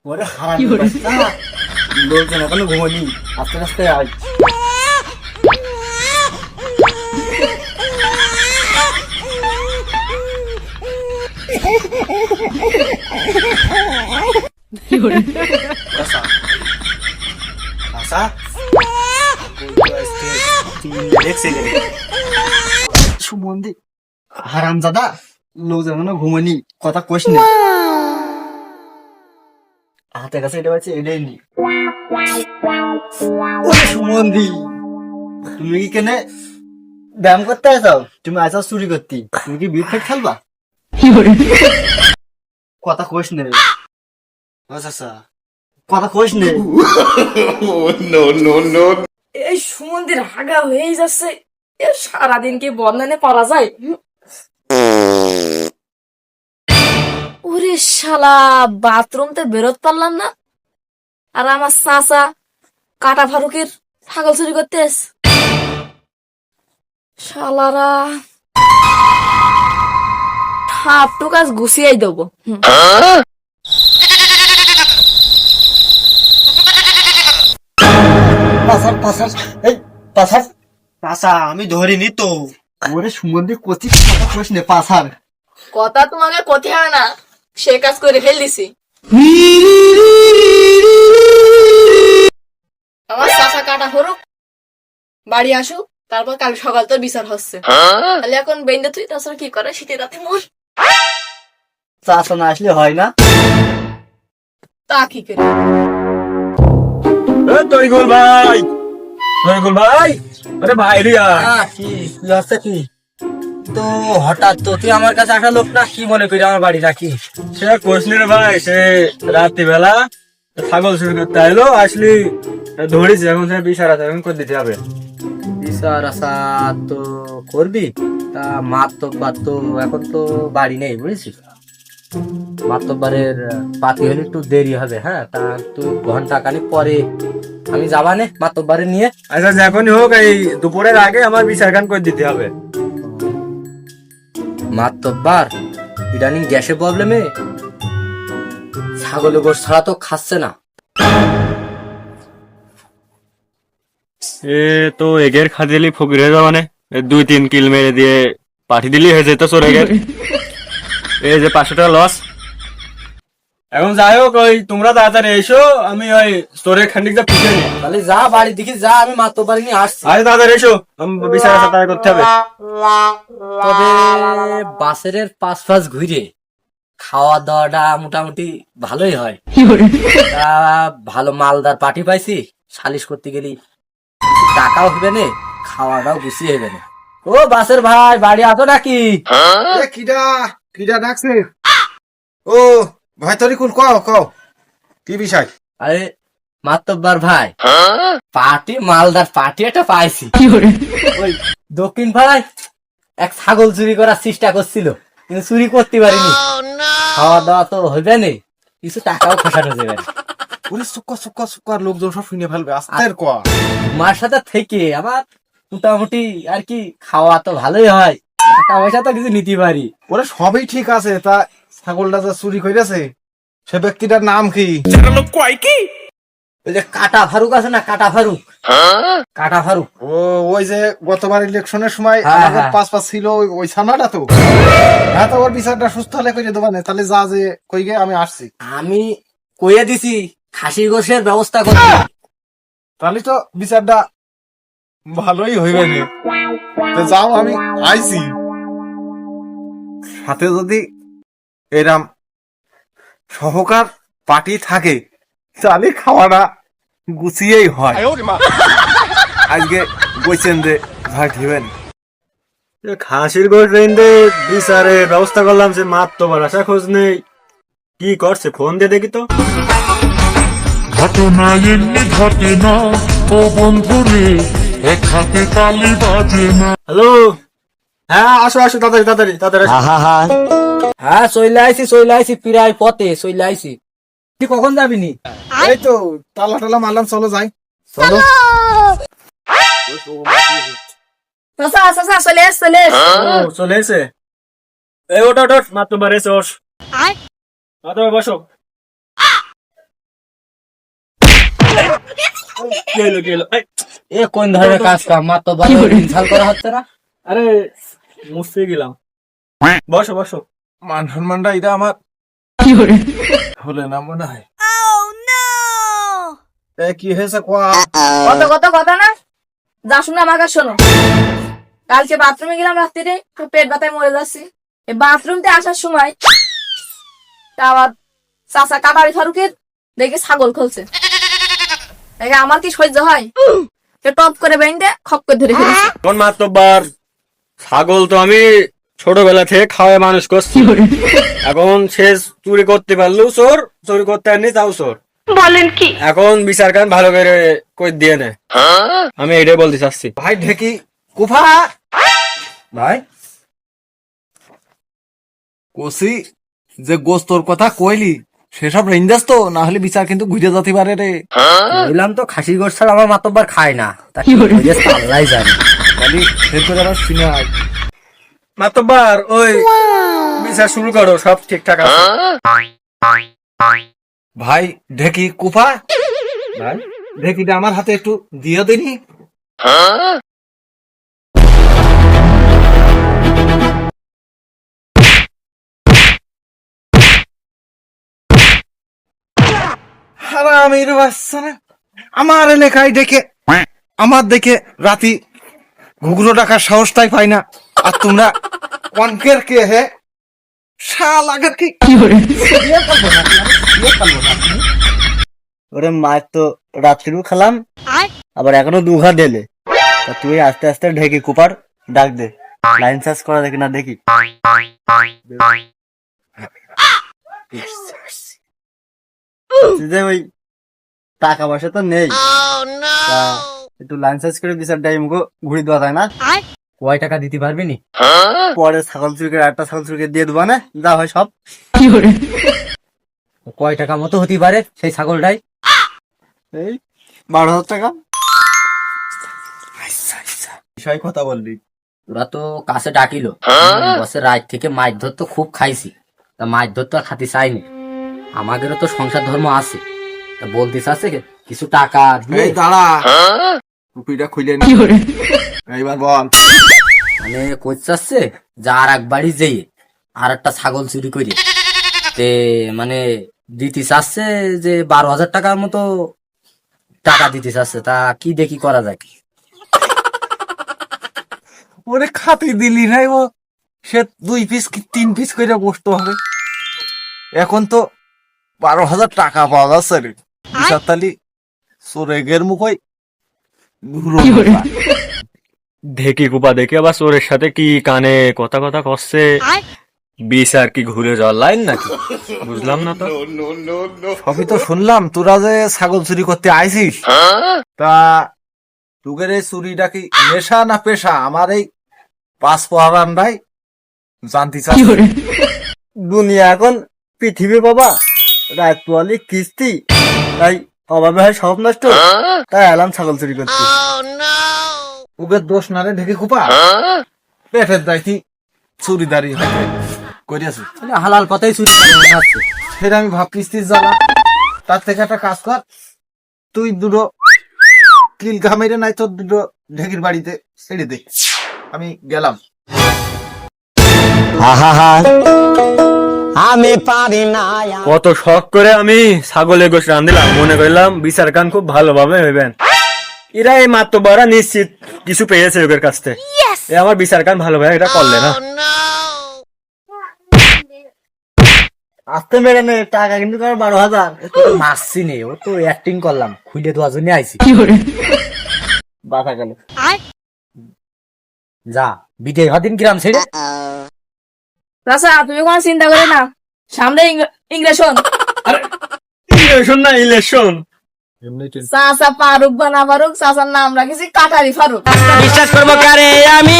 ওরে হারামি বাচ্চা, লোকজন এখনো ঘুমোয়নি, আস্তে আস্তে আয়। সুমন্দি হারাম দাদা, লোকজন এখনো ঘুমোয়নি, কথা কোশ না। হাতের কাছে এটা পাচ্ছে, এটাই নি। সুমন্দি, তুমি কি কেনে ব্যায়াম করতে আসাও? তুমি আসাও চুরি করতে? তুমি কি বিট ফেট খেলবা? কথা কোশ নে, কথা কোশ নে। এই সুমন্দির হাগা হয়ে যাচ্ছে, সারাদিন কি বন্ধনে পারা যায়? ওরে শালা, বাথরুম তে বেরোত পারলাম না, আর আমার চাচা কাটা ফারুকের ছাগল চুরি করতে এস। শালারা ঠাপটু কাজ গুছিয়ে দেবো। আমি ধরিনি তো। ওরে সুমন্দি কচি, কথা কোশ নে পাশার। কথা তোমাকে কথে হয় না, সে কাজ করে ফেল দিছি। আমার চাচা কাটা হরুক, বাড়ি আসুক, তারপর কাল সকাল তোর বিচার হচ্ছে। তাহলে এখন বেঁধে তুই, তাছাড়া কি করে শীতের রাতে মোর চাচা না আসলে হয় না। তা কি করে? তরিকুল ভাই, তরিকুল ভাই, আরে ভাই রিয়া, কি হচ্ছে কি? তো হঠাৎ তো তুই আমার কাছে আসা লোক না, কি মনে করি আমার বাড়ি রাখি? সে কোশনি রে ভাই, সে রাত্রিবেলা ছাগল চুরি করতে আইলো, আসলি ধরেছি, এখন সে বিচার আছে, এখন করে দিতে হবে। বিচার আসা তো করবি, তা মাতব্বার তো এখন তো বাড়ি নেই, বুঝেছিস? মাতব্বারের পাতি হলে একটু দেরি হবে। হ্যাঁ, তা তুই ঘন্টা খানিক পরে আমি যাবানে মাতব্বারে নিয়ে। আচ্ছা যখনই হোক, এই দুপুরের আগে আমার বিচার গান করে দিতে হবে। মাতব্বার ইদানিং গ্যাসের প্রবলেমে ছাগল গোশ ছাড়া তো খাচ্ছে না। এ তো এগের খাদিলি ফকির হয়ে যাওয়া, মানে 2-3 কিল মেরে দিয়ে পাঠিয়ে দিলি হয়ে যেত চোর এগের। এই যে 500 টাকা লস। এখন যাই হোক, ওই তোমরা তাড়াতাড়ি এসো, আমি ওই স্টোরের খান্ডিক যা পুষে নি। তাহলে যা বাড়ি দেখি যা, আমি মাতব্বারে নিয়ে আসছি। আরে তাড়াতাড়ি এসো, বিচার আছে তাই করতে হবে। তবে বাসের পাশ ঘুরে খাওয়া দাওয়াটা মোটামুটি ভালোই হয়। তা ভালো মালদার পার্টি পাইছি, সালিশ করতে গেলি টাকাও হবে না, খাওয়াটাও গুছিয়ে হবে না। ও বাসের ভাই, বাড়ি আছো নাকি? কিডা ডাকছে? ও ভাই তরিকুল, কও কও, কি বিষয়? আরে মাতব্বার ভাই, পার্টি মালদার পার্টি একটা পাইছি। ওই দক্ষিণ ভাই এক ছাগল চুরি করার চেষ্টা করছিল, কিন্তু চুরি করতে পারিনি। খাওয়া দাওয়া তো হইবে না, কিছু টাকাও খসানো যাবে না। ওরে সুক্কর লোকজন সব শুনে ফেলবে, আস্তের কয়া। মার সাথে থেকে আমার মোটামুটি আর কি খাওয়া তো ভালোই হয়, টাকা পয়সা তো কিছু নিতে পারি। ওরে সবই ঠিক আছে, তা ছাগলটা যা চুরি করেছে সে ব্যক্তিটার নাম কি? ওই যে কাটা ফারুক আছে না, কাটা ফারুক, কাটা ফারুক। ও ওই যে গতবার ইলেকশনের সময় হ্যাঁ, আমাদের হ্যাঁ। পাঁচ ছিল, ওই ছানাটা তো। হ্যাঁ, তো ওর বিচারটা সুস্থ হলে করে দেবা না, তাহলে যা যে কই গে, আমি আসছি। আমি কইয়ে দিছি খাসি গোশের ব্যবস্থা করতে। তাহলে তো বিচারটা ভালোই হইবে না। তো যাও, আমি আইছি। সাথে যদি এরাম সহকার পার্টি থাকে, তাহলে খাওয়াটা গুছিয়েই হয়। আজকে বলছেন যে ভাই দিবেন। খাসির গোশ রেন্দে বিচারের ব্যবস্থা করলাম, যে মাত তো আসা খোঁজ নেই, কি করছে ফোন দিয়ে দেখি তো। ঘটনা এমনি ঘটে না ও বন্ধু রে, এক হাতে তালি বাজে না। হ্যালো, হ্যাঁ আসো আসো, তাড়াতাড়ি তাড়াতাড়ি তাড়াতাড়ি আসো। হ্যাঁ চলে আইছি, প্রায় পথে চলে আইছি। তুই কখন যাবি নি? এই তো তালা টালা মারলাম, চলো যাই। চলো। চাচা চাচা চলে এস চলে এস। ও চলে এসে এই ওটা ওটা মাতবার এসে ওর মাতবার বসো গেলো গেলো এই, এ কোন ধরনের কাজ কাম মাতব্বর ইনসাল করা হচ্ছে না? আরে মুছতে গেলাম বসো বসো মান সম্মানটা এটা আমার হলে না মনে হয়। এ কি হয়েছে কোয়া? কত কথা না যা শুনে আমার কাছে শোনো। কালকে বাথরুমে গেলাম রাত্রিরে, তো পেট ব্যথায় মরে যাচ্ছি। এই বাথরুমতে আসার সময় তা আবার চাচা কাটারি ফারুকের দেখে ছাগল খুলছে। দেখে আমার কি সহ্য হয়? সে টপ করে বেঁধে খপ করে ধরে ফেলেছে। কোন মাতব্বার ছাগল তো আমি ছোটবেলা থেকে খাওয়ায় মানুষ করছি, এখন সে চুরি করতে পারলেও চোর, চুরি করতে আনি তাও চোর। বলেন কি? এখন বিচার কান ভালো করে কই দিয়ে নে, আমি এটাই বলতে চাচ্ছি। ভাই ঢেকি কুফা ভাই কষি যে গোস্তর কথা কইলি সেসব রেঞ্জাস তো, না হলে বিচার কিন্তু ঘুরে যেতে পারে রে। বললাম তো খাসি গোশ ছাড়া আমার মাতব্বর খায় না, তা কি হয়েছে আল্লাহই জানে। খালি ভেতরে আবার শুনে আয়। মাতব্বার ওই বিচার শুরু করো, সব ঠিকঠাক আছে। ভাই ঢেকি কুফা ভাই ঢেকিটা আমার হাতে একটু দিয়ে দিনি। হারামির বাচ্চা না, আমার এলাকায় ডেকে আমার দেখে রাতি ঘুগরো টাকার সাহসটাই পাই না, আর তোমরা কনকের কে হে শালাগের কি ওরে মাছ তো রাত্রিও খেলাম, আবার এখনো দুঘা দিলে। তা তুই আস্তে আস্তে ঢেকে কুপার ডাক দে, লাইন চার্জ করা দেখি না দেখি। ওই টাকা পয়সা তো নেই, তা একটু লাইন চার্জ করে বিচার ডাই মুখো ঘুরি দেওয়া যায় না? কয় টাকা দিতে পারবি নি? পরে ছাগল চুরি করে একটা ছাগল চুরি করে দিয়ে দেবো না, যা হয় সব। কয় টাকা মতো হতে পারে সেই ছাগলটাই? এই 12,000 টাকা। বিষয় কথা বলবি ওরা তো কাছে ডাকিল, বসের রাত থেকে মাছ ধরতে খুব খাইছি, তা মাছ ধরতে আর খাতে চাইনি। আমাদেরও তো সংসার ধর্ম আছে, তা বলতে চাচ্ছে কিছু টাকা দিয়ে। এই দাঁড়া টুপিটা খুলে নি এইবার বল। মানে কই চাচ্ছে যে আর এক বাড়ি যেয়ে আর একটা ছাগল চুরি করে তে মানে দিতে চাচ্ছে যে 12,000 টাকার মতো টাকা দিতে চাচ্ছে। তা কি দেখি করা যায়? ওরে খাতে দিলি নাই, ও সে 2 পিস কি 3 পিস করে বসতে হবে। এখন তো 12,000 টাকা পাওয়া যাচ্ছে রে তালি সোরেগের মুখই ঢেকি কুপা দেখে আবার চোরের সাথে কি কানে কথা কথা করছে, বিচার কি ঘুরে যাওয়ার লাইন নাকি বুঝলাম না তো। সবই তো শুনলাম, তোরা যে ছাগল চুরি করতে আইছিস, তা তোদের এই চুরিটা কি নেশা না পেশা? আমার এই 5 পহারান্ডাই জানতে চাচ্ছি। দুনিয়া এখন পৃথিবী বাবা, রাত পোয়ালি কিস্তি, তাই অভাবে হয় সব নষ্ট, তাই এলাম ছাগল চুরি করতে। ওদের দোষ না রে ঢেকে খুপা, পেটের দায়িত্ব চুরিদারি করিয়াছি, হালাল পথেই চুরি করে মনে হচ্ছে। সেটা আমি ভাবতিস জ্বালা। তার থেকে একটা কাজ কর, তুই দুটো কিল ঘামেরে নাই তোর দুটো ঢেকির বাড়িতে ছেড়ে দে, আমি গেলাম। আমি পারি না। কত শখ করে আমি ছাগলের গোশ রান্ধিলাম, মনে করলাম বিচার কান খুব ভালোভাবে হইবেন। এরা এই মাতব্বরা নিশ্চিত কিছু পেয়েছে ওদের কাছ থেকে, এ আমার বিচার কান ভালোভাবে এটা করলে না। আসতে মেরে নে টাকা কিন্তু 12,000 মাসছি নে, ও তো অ্যাক্টিং করলাম, খুলে দেওয়ার জন্য আইছি। বাধা গেল যা বিদে হদিন গ্রাম ছেড়ে। চাচা তুমি কোনো চিন্তা করে না, সামনে ইংরেশন। ইলেকশন না ইলেকশন, চাচা ফারুক বা না ফারুক, চাচার নাম রাখেছি কাটারি ফারুক। বিশ্বাস করবো কারে আমি।